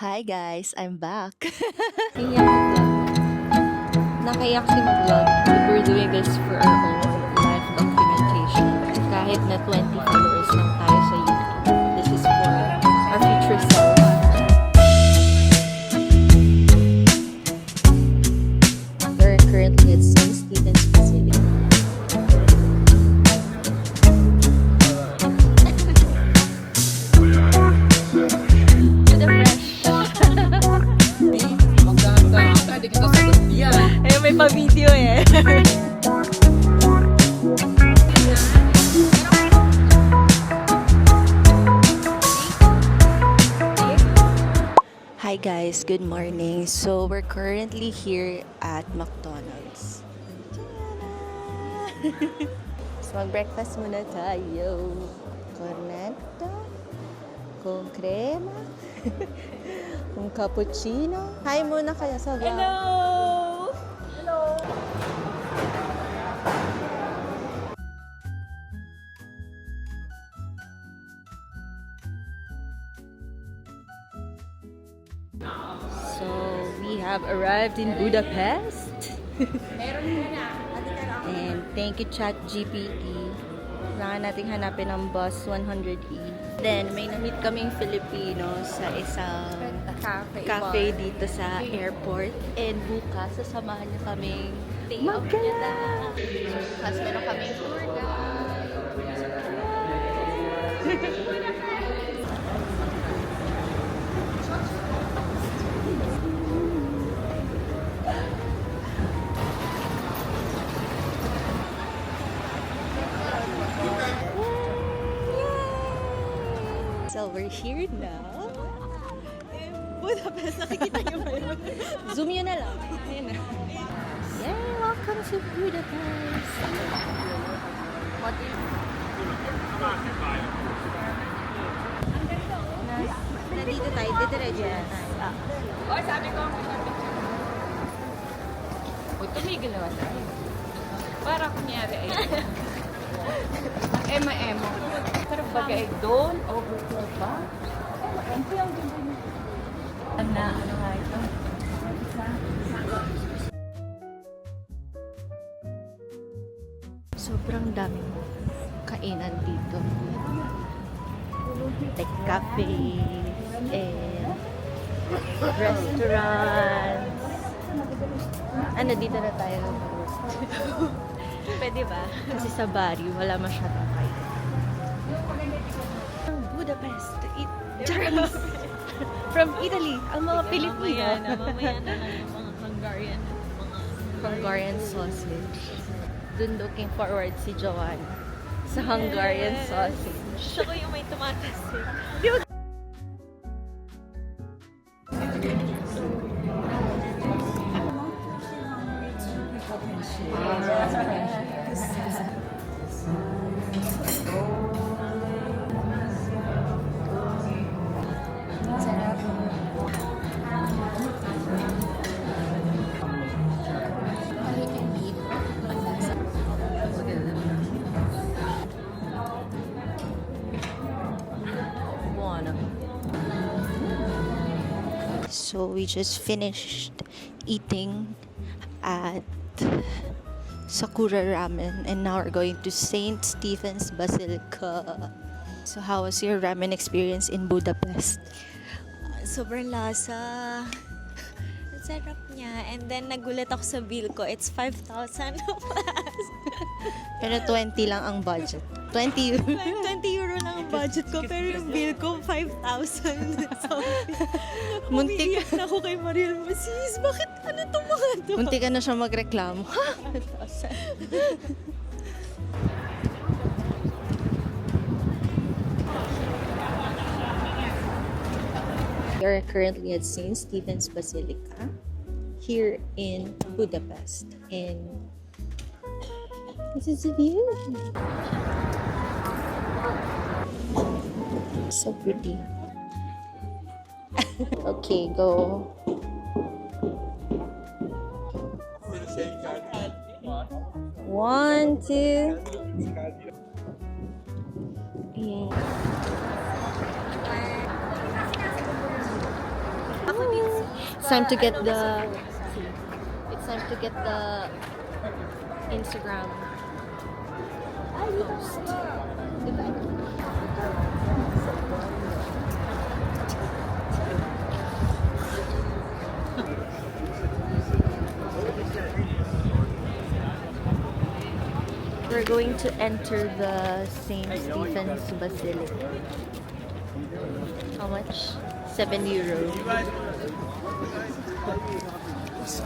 Hi guys, I'm back. Kaya mag-vlog. Nakayak si mag-vlog. But we're doing this for our own life documentation. Kahit na 20 followers lang tayo sa YouTube. This is for our future self. We're currently at St. Stephen's Basilica. To the fresh. Eh, may pa-video eh. Hi guys, good morning. So we're currently here at McDonald's. So mag-breakfast muna tayo. Cornetto, con crema, con cappuccino. Hi muna kayo sa vlog. Hello! Hello! So we have arrived in Budapest. And thank you ChatGPT. Kailangan nating hanapin ang bus 100E. Then may na-meet kaming Filipino sa isang cafe dito sa airport. And bukas sasamahan niya kaming magkala. So bukas meron kaming tour guide. So we're here now. Budapest, nakikita niyo ba yun? Zoom yun na lang. Ayun na. Yay! Welcome to Budapest! What is... Nandito tayo, didiretso na tayo. Oy, sabi ko. Uy, tumigil naman tayo. Para kunyari ay ema-emo. Pero bagay doon, overflow pa. Ema-emo yung ganda niya. Ano nga ito? Sobrang daming kainan dito. Like cafes and restaurants. Ano, dito na tayo. Pwede ba? Kasi sa Bari, wala masyadong kain. Budapest, Chinese. From Italy, ang mga Pilipino. Mamaya na lang yung mga Hungarian. Hungarian sausage. Dun looking forward si Joanne sa Hungarian sausage. Gusto ko yung may tomatas eh. So we just finished eating at Sakura Ramen and now we're going to St. Stephen's Basilica. So how was your ramen experience in Budapest? Sobrang lasa. Ang sarap niya. And then, nagulat ako sa bill ko. It's 5,000 plus. Pero 20 lang ang budget. 20 euro. 20 euro lang ang budget ko. Pero yung bill ko, 5,000. So, Muntik, umiiyak na ako kay Mariel. Sis, bakit ano itong mga to? muntik ka na siya magreklamo. We are currently at St. Stephen's Basilica here in Budapest. And this is the view. So pretty. Okay, go. One, two. Yeah. It's time to get the Instagram post. We're going to enter the St. Stephen's Basilica. How much? €7.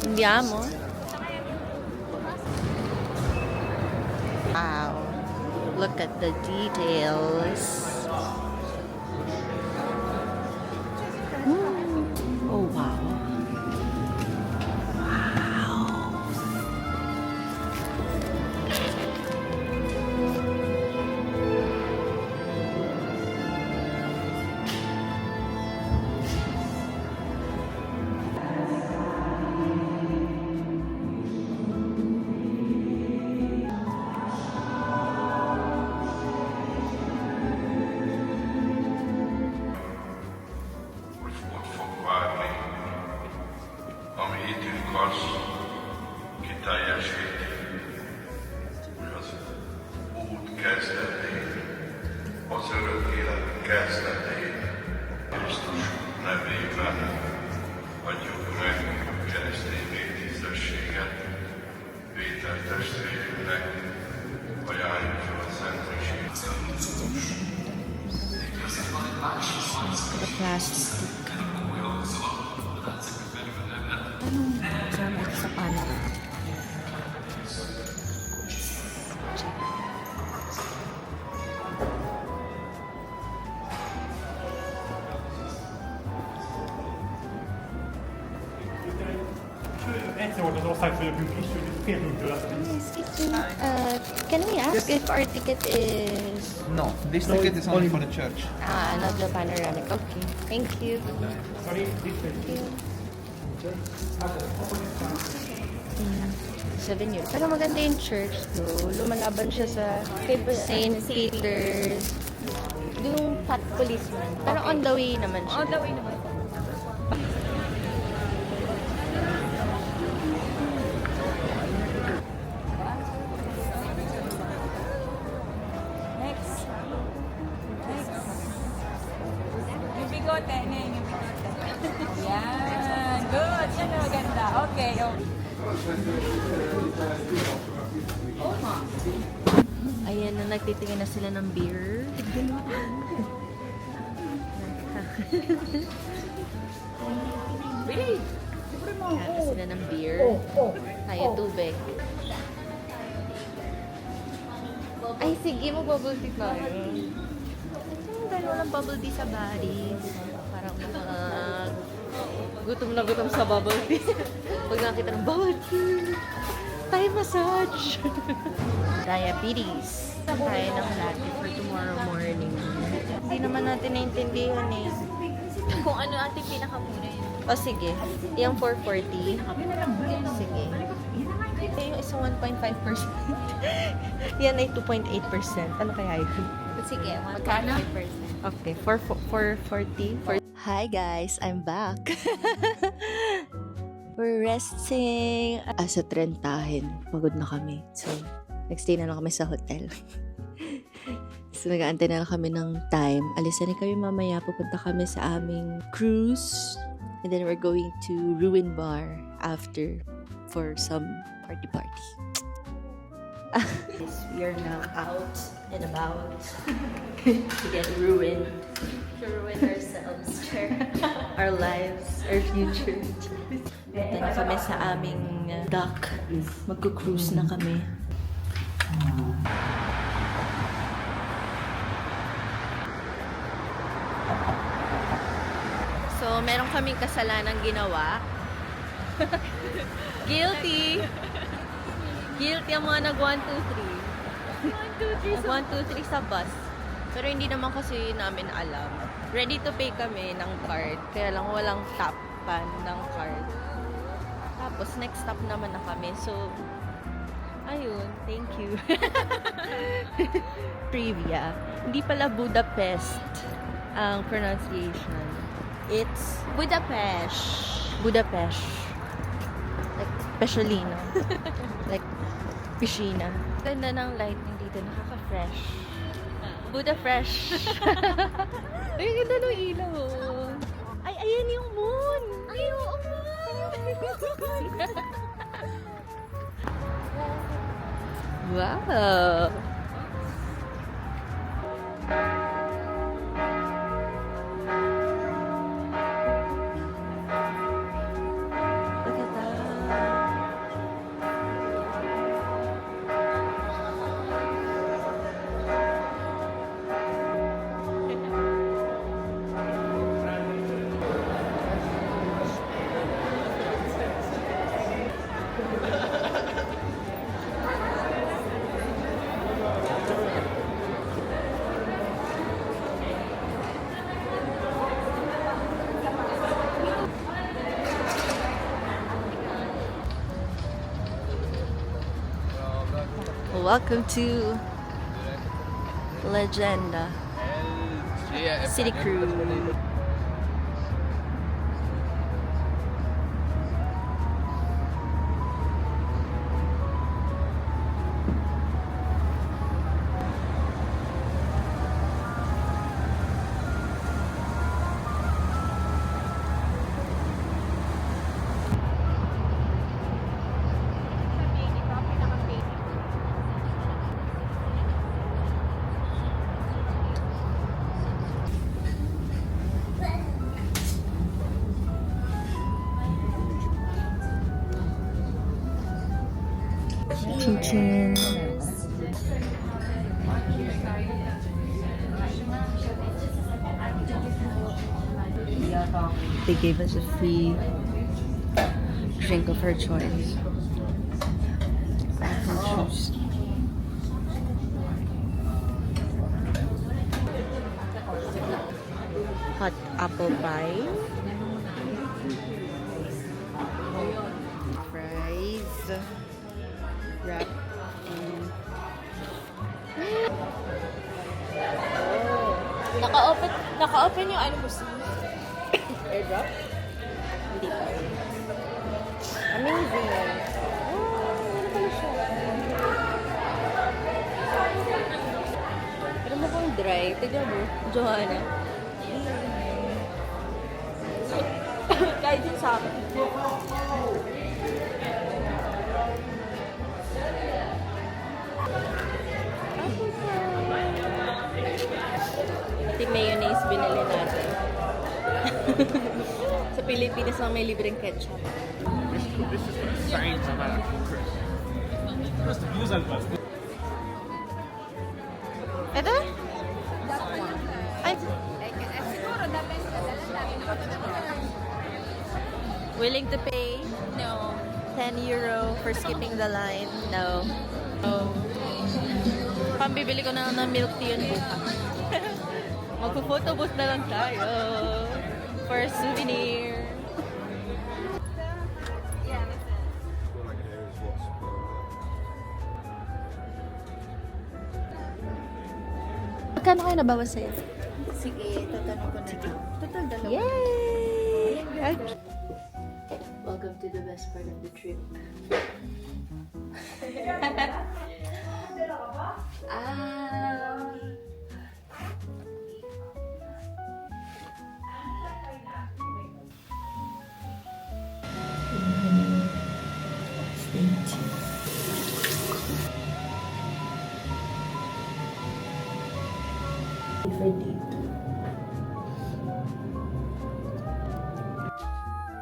Andiamo. Wow. Look at the details. Oh, wow. Fogadni, ami hitünk az, ki teljesíti, hogy az út kezdetén, az örök élet kezdetén, Krisztus nevében adjuk meg keresztény végtízességet Péter testvérünknek, ajánljuk fel a szentmiséget. The plastic. Anong gamit sa paano? Ett år då sagt för jag brukar inte fel Can we ask if our ticket is No, this ticket is only for the church. not the panoramic? Okay, thank you. Sorry, 7 years. Pero maganda yung church though. Lumalaban siya sa St. Peter's. Yung fat policeman. Pero on the way naman siya. On the way naman. Yung bigote, yung bigote. Yan. Good. Yan ang maganda. Okay. Ayan na, nagtitingin na sila ng beer. Billy! Kaya na sila ng beer. Tayo tubig. Ay, sige, mag-bubble tea tayo. Dahil walang bubble tea sa Baris. Parang gutom na gutom sa bubble tea. Pag nakita ng bubble tea, Thai massage. Diabetes. Tayo ng latte for tomorrow morning. Hindi naman natin naintindihan eh. Kung ano ating pinakamura yun. O sige, yung 440. Sige. Yung isang 1.5%. Yan ay 2.8%. Ano kaya yun? Sige, Magkano? 1.5%. Okay, 440. Hi guys, I'm back. We're resting. Sa Trentahin, pagod na kami. So, nagstay na lang kami sa hotel. So, nag-aantay na lang kami ng time. Alisan na kami mamaya. Pupunta kami sa aming cruise. And then we're going to Ruin Bar after for some party. We are now out and about to get ruined. To ruin ourselves, our lives, our future. Punta na kami sa aming dock. Magko-cruise na kami. So, meron kaming kasalanang ginawa. Guilty! Guilty ang mga nag 1, 2, 3. 1, 2, 3 sa bus. Pero hindi naman kasi namin alam. Ready to pay kami ng card. Kaya lang walang tapan ng card. Tapos next stop naman na kami. So, ayun. Thank you. Trivia. Hindi pala Budapest ang pronunciation. It's Budapest. Budapest. Like, Pesciolino. Like, piscina. Ganda ng lighting dito. Nakaka-fresh. Buda fresh. Ay, ganda ng ilaw. Ay, ayan yung moon. Ay, oo nga. Wow. Look at that. Welcome to Legenda City Cruise. Chin chin. They gave us a free drink of our choice. Apple juice. Hot apple pie. Fries. Wrap in. Naka-open yung ano mo sa Airdrop? Hindi pa. Amazing. Oh, ano pala siya? Pero mukhang dry. Tignan mo, Johanna. Kahit din sa akin. Ito yung mayonnaise binili natin. Sa Pilipinas lang may libreng ketchup. This is the sign of our Chris. Just use it. Ito? Ay. Willing to pay? No. 10 euro for skipping the line? No. Oh. Pambibili ko na ng milk tea yun bukas. Magpo-photo booth na lang tayo. For a souvenir. Magkano kayo nabawas sa'yo? Sige, tatanong ko na. Total dalawa. Yay! Welcome to the best part of the trip.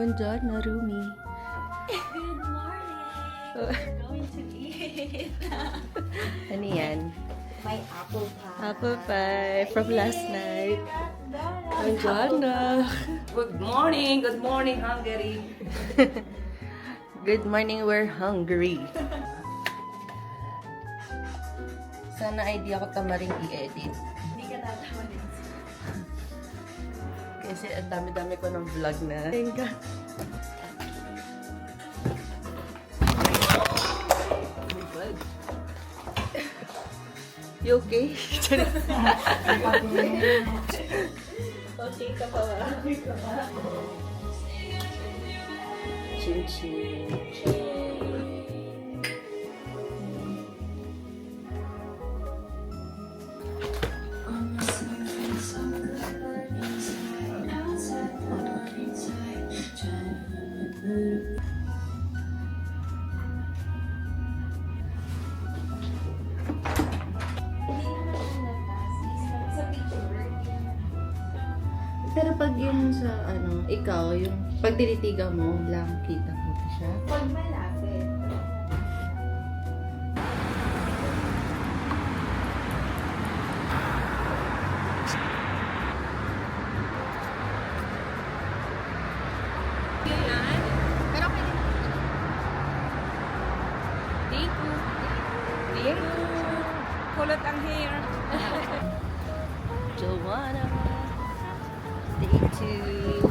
Buongiorno, Rumi. Good morning. We're going to eat. Ano yan? My apple pie. Apple pie from last night. Buongiorno. Good morning, Hungary. Good morning, we're hungry. Sana idea ko tamaring i-edit. Hindi ka tatawanin. Kasi ang dami-dami ko ng vlog na. Thank God. You okay? Okay ka pa ba? Chin chin. Pero pag yung sa ano, ikaw, yung pag tinitigan mo lang, kita mo siya. Pag malapit. Pero pwede na. Thank you. Thank you. Kulot ang hair. Joanna. Day 2.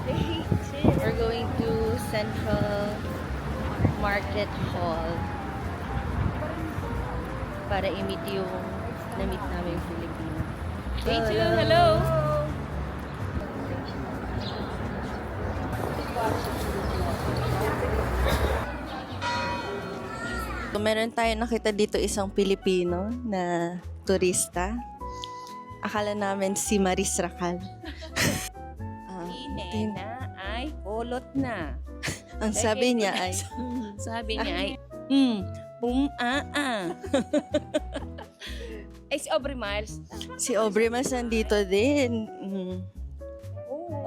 We're going to Central Market Hall para i-meet yung na-meet namin yung Filipino. Day 2, hello. So, meron tayo nakita dito isang Pilipino na turista. Akala namin si Maris Racal. Na ay kulot na. Ang sabi niya ay, Sabi niya ay, Ay, si Aubrey Miles. si Aubrey Mas nandito din.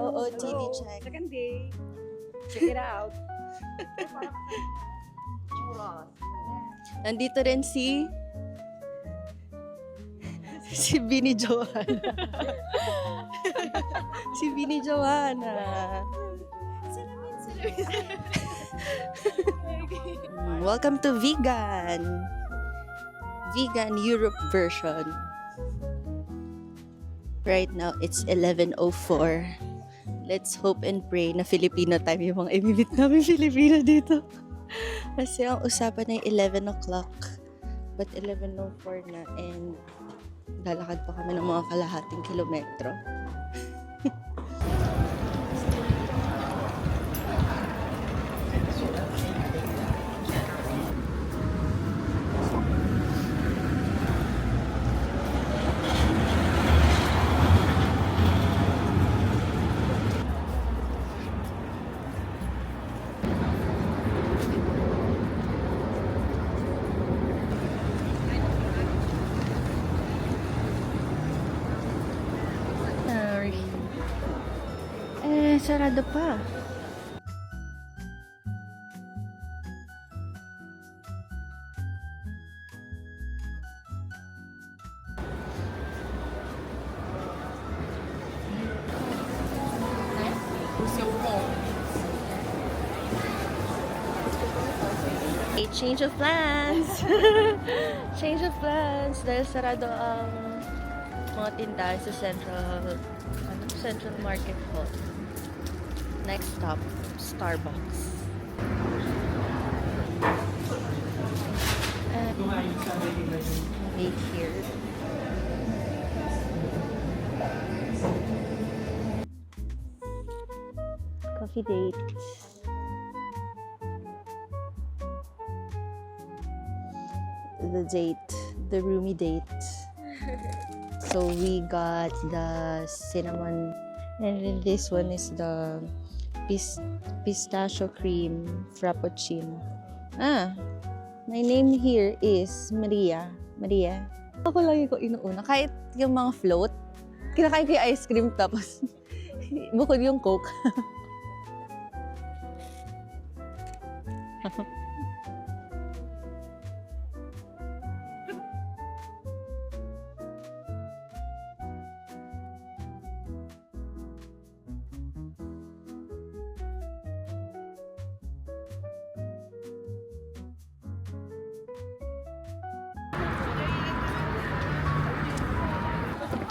Oo, TV check. Second day. Check it out. Nandito rin si Bini Joanna. Si Bini Joanna. Welcome to Vegan. Vegan Europe version. Right now, it's 11:04. Let's hope and pray na Filipino time yung mga imimit namin Filipino dito. Kasi ang usapan ay 11 o'clock. But 11:04 na and lalakad pa kami ng mga kalahating kilometro. Sarado pa. A change of plans. Change of plans. Dahil sarado ang mga tindahan sa Central Market Hall. Next stop, Starbucks. Wait here. Coffee date. The date, the roomy date. So we got the cinnamon, and then this one is the pistachio cream frappuccino. My name here is Maria. Maria. Ako lagi ko inuuna. Kahit yung mga float, kinakain ko yung ice cream tapos bukod yung Coke.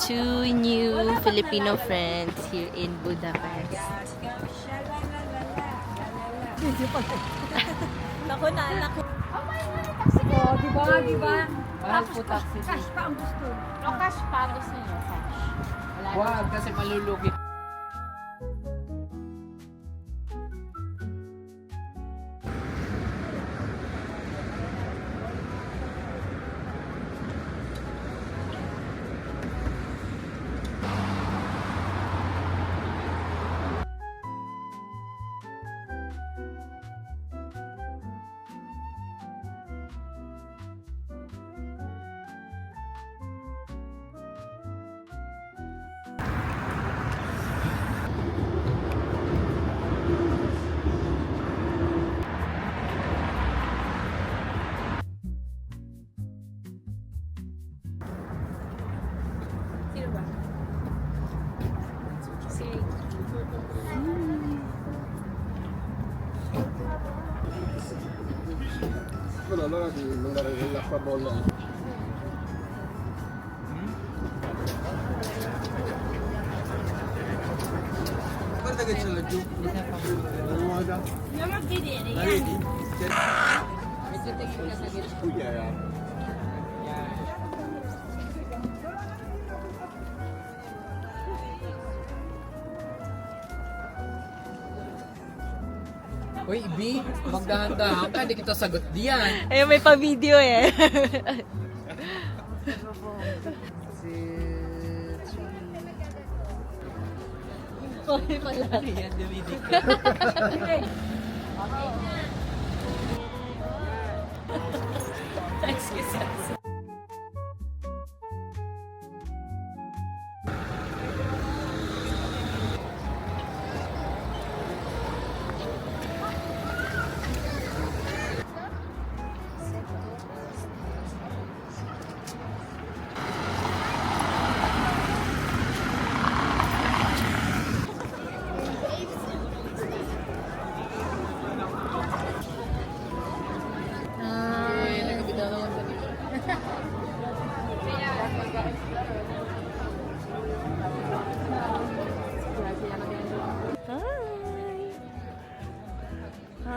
Two new Filipino friends here in Budapest. Naku na, naku. Oh, di ba? Mahal po taxi. Cash pa ang gusto. O, cash pa ang gusto nyo. Cash. Wala na. Wag, kasi malulugi. allora di mandare l'acqua bollente. Guarda che c'è laggiù. Andiamo a vedere. La vedi? Scugliera. Uy, B, magdahan-dahan ka, hindi kita sagot diyan. Ayun, may pa-video eh. Okay pala. Yan, dumidig ka. Excuse us.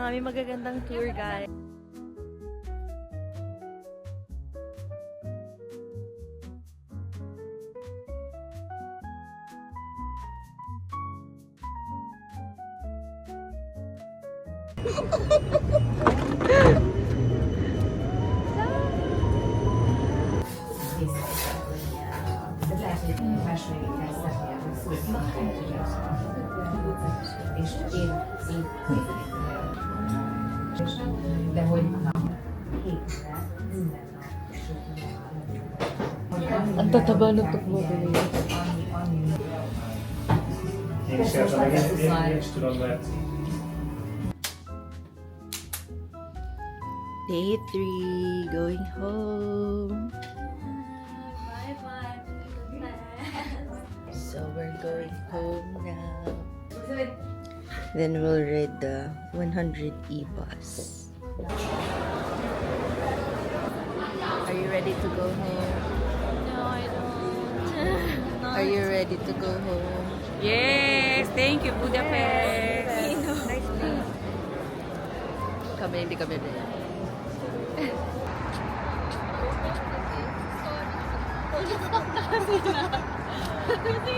May magagandang tour guide. Ang tataba ng tukbo ko na yun. Day 3, going home. So we're going home now. Then we'll ride the 100E bus. Are you ready to go home? No, I don't. Are you ready to go home? Yes, thank you, Budapest. Nice place. Kami, hindi kami ready. Kasi